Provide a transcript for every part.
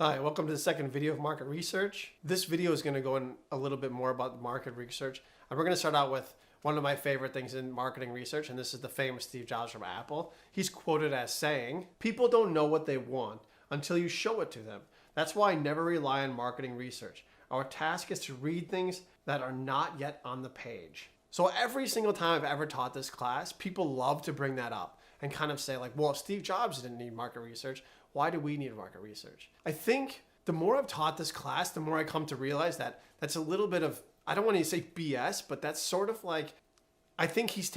Hi, welcome to the second video of market research. This video is going to go in a little bit more about market research. And we're going to start out with one of my favorite things in marketing research, and this is the famous Steve Jobs from Apple. He's quoted as saying, "People don't know what they want until you show it to them. That's why I never rely on marketing research. Our task is to read things that are not yet on the page." So every single time I've ever taught this class, people love to bring that up and kind of say like, well, if Steve Jobs didn't need market research, why do we need market research? I think the more I've taught this class, the more I come to realize that that's a little bit of, I don't want to say BS, but that's sort of like, I think he's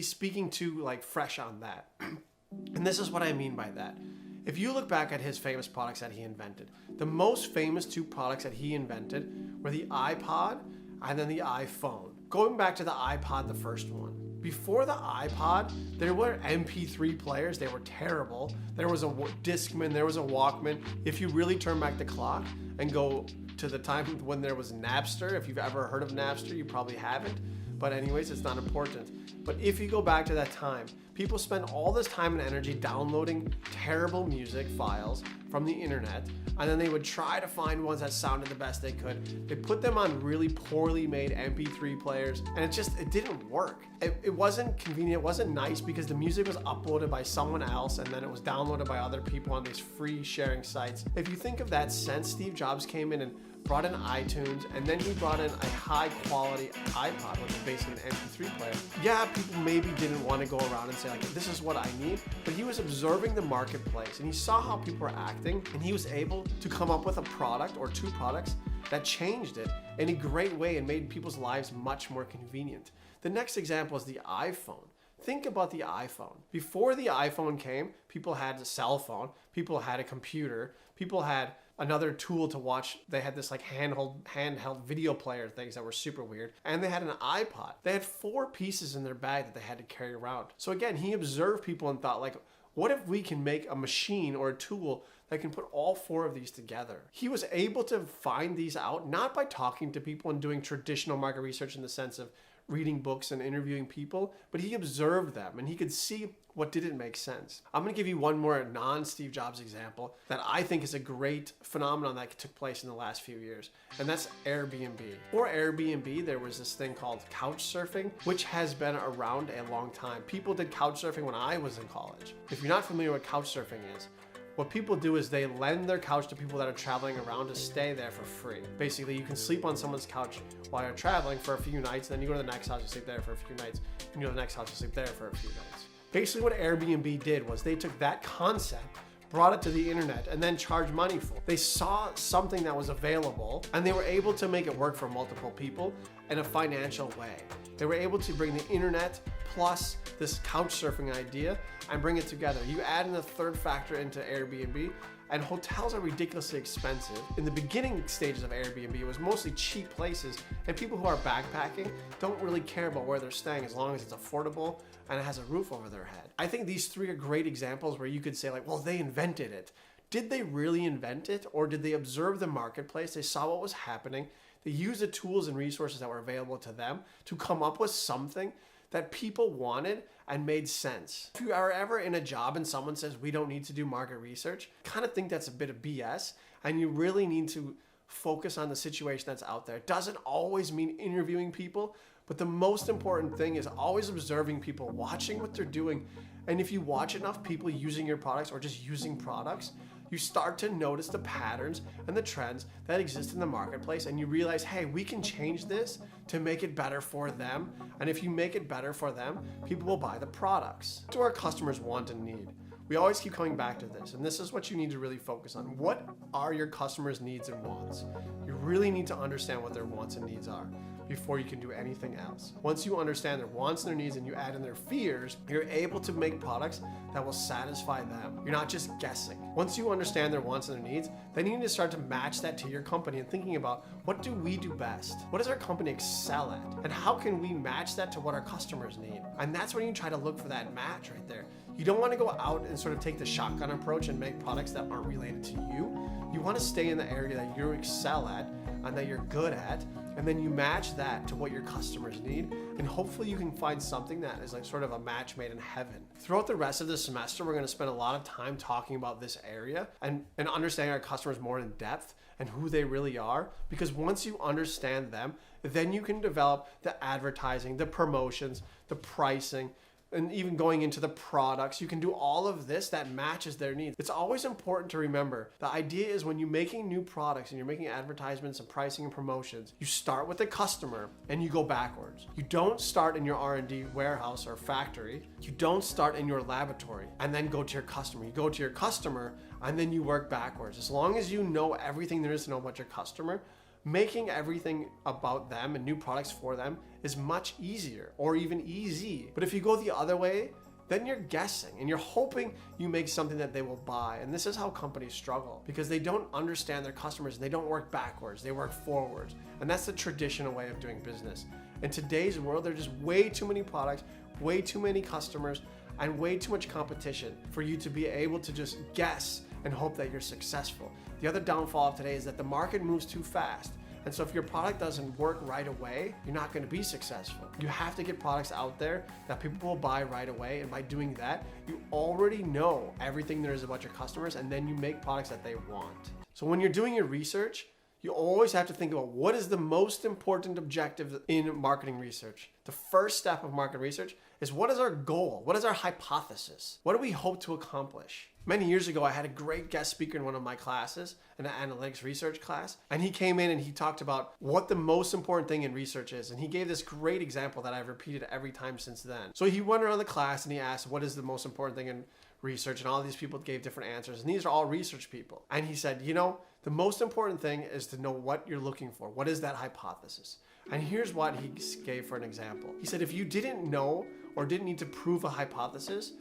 speaking too like fresh on that. And this is what I mean by that. If you look back at his famous products that he invented, the most famous two products that he invented were the iPod and then the iPhone. Going back to the iPod, the first one. Before the iPod, there were MP3 players. They were terrible. There was a Discman, there was a Walkman. If you really turn back the clock and go to the time when there was Napster, if you've ever heard of Napster, you probably haven't. But anyways, it's not important. But if you go back to that time, people spent all this time and energy downloading terrible music files from the internet, and then they would try to find ones that sounded the best they could. They put them on really poorly made MP3 players, and it didn't work. It wasn't convenient, it wasn't nice because the music was uploaded by someone else and then it was downloaded by other people on these free sharing sites. If you think of that sense, Steve Jobs came in and brought in iTunes, and then he brought in a high quality iPod, which is basically an MP3 player. Yeah, people maybe didn't want to go around and say like, this is what I need, but he was observing the marketplace and he saw how people were acting, and he was able to come up with a product or two products that changed it in a great way and made people's lives much more convenient. The next example is the iPhone. Think about the iPhone. Before the iPhone came, people had a cell phone, people had a computer, people had another tool to watch. They had this like handheld video player things that were super weird. And they had an iPod. They had 4 pieces in their bag that they had to carry around. So again, he observed people and thought like, what if we can make a machine or a tool that can put all 4 of these together? He was able to find these out, not by talking to people and doing traditional market research in the sense of reading books and interviewing people, but he observed them and he could see what didn't make sense. I'm gonna give you one more non-Steve Jobs example that I think is a great phenomenon that took place in the last few years, and that's Airbnb. Before Airbnb, there was this thing called couch surfing, which has been around a long time. People did couch surfing when I was in college. If you're not familiar with couch surfing is, what people do is they lend their couch to people that are traveling around to stay there for free. Basically, you can sleep on someone's couch while you're traveling for a few nights, then you go to the next house, you sleep there for a few nights, and you go to the next house, you sleep there for a few nights. Basically, what Airbnb did was they took that concept, brought it to the internet, and then charged money for it. They saw something that was available, and they were able to make it work for multiple people in a financial way. They were able to bring the internet plus this couch surfing idea and bring it together. You add in a third factor into Airbnb, and hotels are ridiculously expensive. In the beginning stages of Airbnb, it was mostly cheap places, and people who are backpacking don't really care about where they're staying as long as it's affordable and it has a roof over their head. I think these 3 are great examples where you could say like, well, they invented it. Did they really invent it, or did they observe the marketplace? They saw what was happening. They used the tools and resources that were available to them to come up with something that people wanted and made sense. If you are ever in a job and someone says we don't need to do market research, I kind of think that's a bit of BS, and you really need to focus on the situation that's out there. It doesn't always mean interviewing people, but the most important thing is always observing people, watching what they're doing. And if you watch enough people using your products or just using products, you start to notice the patterns and the trends that exist in the marketplace, and you realize, hey, we can change this to make it better for them. And if you make it better for them, people will buy the products. What do our customers want and need? We always keep coming back to this, and this is what you need to really focus on. What are your customers' needs and wants? You really need to understand what their wants and needs are before you can do anything else. Once you understand their wants and their needs and you add in their fears, you're able to make products that will satisfy them. You're not just guessing. Once you understand their wants and their needs, then you need to start to match that to your company and thinking about, what do we do best? What does our company excel at? And how can we match that to what our customers need? And that's when you try to look for that match right there. You don't want to go out and sort of take the shotgun approach and make products that aren't related to you. You want to stay in the area that you excel at and that you're good at, and then you match that to what your customers need, and hopefully you can find something that is like sort of a match made in heaven. Throughout the rest of the semester, we're going to spend a lot of time talking about this area and understanding our customers more in depth and who they really are, because once you understand them, then you can develop the advertising, the promotions, the pricing, and even going into the products. You can do all of this that matches their needs. It's always important to remember, the idea is when you're making new products and you're making advertisements and pricing and promotions, you start with the customer and you go backwards. You don't start in your R&D warehouse or factory. You don't start in your laboratory and then go to your customer. You go to your customer and then you work backwards. As long as you know everything there is to know about your customer, making everything about them and new products for them is much easier, or even easy. But if you go the other way, then you're guessing and you're hoping you make something that they will buy. And this is how companies struggle, because they don't understand their customers and they don't work backwards, they work forwards. And that's the traditional way of doing business. In today's world, there's just way too many products, way too many customers, and way too much competition for you to be able to just guess and hope that you're successful. The other downfall of today is that the market moves too fast. And so if your product doesn't work right away, you're not going to be successful. You have to get products out there that people will buy right away. And by doing that, you already know everything there is about your customers, and then you make products that they want. So when you're doing your research, you always have to think about what is the most important objective in marketing research. The first step of market research is, what is our goal? What is our hypothesis? What do we hope to accomplish? Many years ago, I had a great guest speaker in one of my classes, an analytics research class, and he came in and he talked about what the most important thing in research is. And he gave this great example that I've repeated every time since then. So he went around the class and he asked, what is the most important thing in research? And all these people gave different answers. And these are all research people. And he said, the most important thing is to know what you're looking for. What is that hypothesis? And here's what he gave for an example. He said, if you didn't know or didn't need to prove a hypothesis,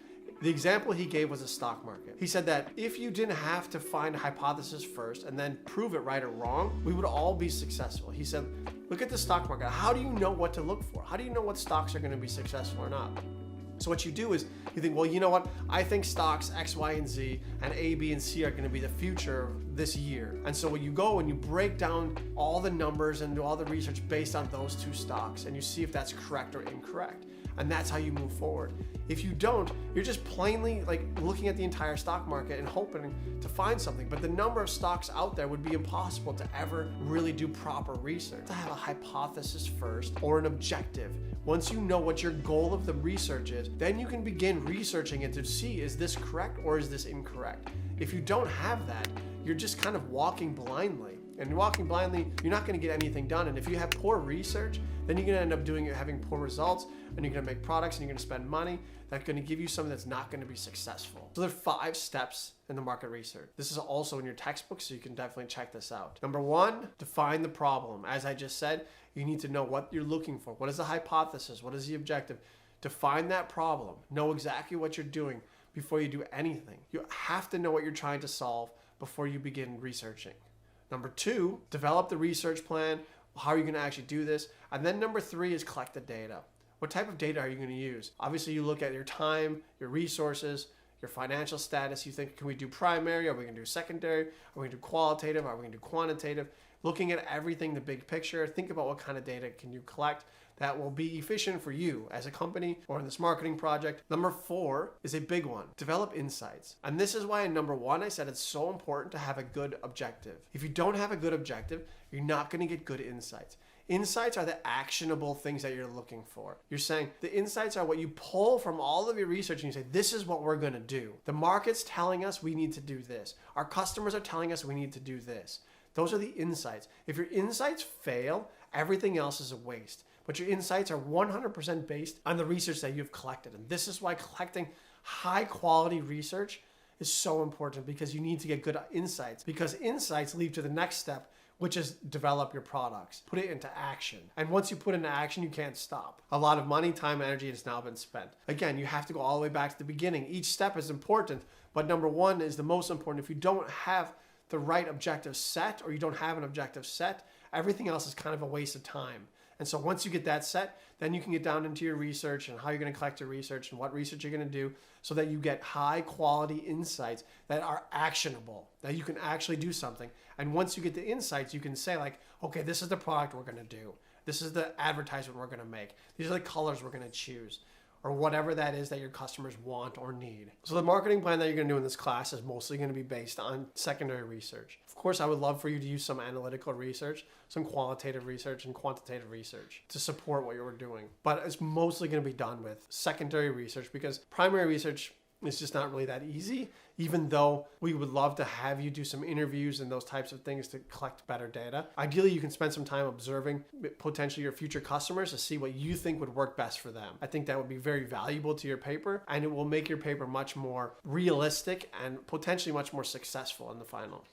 the example he gave was a stock market. He said that if you didn't have to find a hypothesis first and then prove it right or wrong, we would all be successful. He said, look at the stock market. How do you know what to look for? How do you know what stocks are going to be successful or not? So what you do is you think, well, you know what? I think stocks X, Y, and Z and A, B, and C are going to be the future this year. And so when you go and you break down all the numbers and do all the research based on those two stocks, and you see if that's correct or incorrect. And that's how you move forward. If you don't, you're just plainly like looking at the entire stock market and hoping to find something. But the number of stocks out there would be impossible to ever really do proper research. To have a hypothesis first or an objective. Once you know what your goal of the research is, then you can begin researching it to see, is this correct or is this incorrect? If you don't have that, you're just kind of walking blindly. And walking blindly, you're not going to get anything done. And if you have poor research, then you're going to end up having poor results, and you're going to make products and you're going to spend money that's going to give you something that's not going to be successful. So there are 5 steps in the market research. This is also in your textbook, so you can definitely check this out. Number 1, define the problem. As I just said, you need to know what you're looking for. What is the hypothesis? What is the objective? Define that problem. Know exactly what you're doing before you do anything. You have to know what you're trying to solve before you begin researching. Number 2, develop the research plan. How are you going to actually do this? And then number 3 is collect the data. What type of data are you going to use? Obviously, you look at your time, your resources, your financial status. You think, can we do primary? Are we going to do secondary? Are we going to do qualitative? Are we going to do quantitative? Looking at everything, the big picture, think about what kind of data can you collect that will be efficient for you as a company or in this marketing project. Number 4 is a big one. Develop insights. And this is why in number 1, I said it's so important to have a good objective. If you don't have a good objective, you're not going to get good insights. Insights are the actionable things that you're looking for. You're saying the insights are what you pull from all of your research and you say, this is what we're going to do. The market's telling us we need to do this. Our customers are telling us we need to do this. Those are the insights. If your insights fail, everything else is a waste. But your insights are 100% based on the research that you've collected. And this is why collecting high quality research is so important, because you need to get good insights, because insights lead to the next step, which is develop your products, put it into action. And once you put it into action, you can't stop. A lot of money, time, energy has now been spent. Again, you have to go all the way back to the beginning. Each step is important, but number 1 is the most important. If you don't have the right objective set, or you don't have an objective set, everything else is kind of a waste of time. And so once you get that set, then you can get down into your research and how you're going to collect your research and what research you're going to do so that you get high quality insights that are actionable, that you can actually do something. And once you get the insights, you can say like, okay, this is the product we're going to do. This is the advertisement we're going to make. These are the colors we're going to choose, or whatever that is that your customers want or need. So the marketing plan that you're going to do in this class is mostly going to be based on secondary research. Of course, I would love for you to use some analytical research, some qualitative research, and quantitative research to support what you're doing. But it's mostly going to be done with secondary research because primary research is just not really that easy, even though we would love to have you do some interviews and those types of things to collect better data. Ideally, you can spend some time observing potentially your future customers to see what you think would work best for them. I think that would be very valuable to your paper, and it will make your paper much more realistic and potentially much more successful in the final.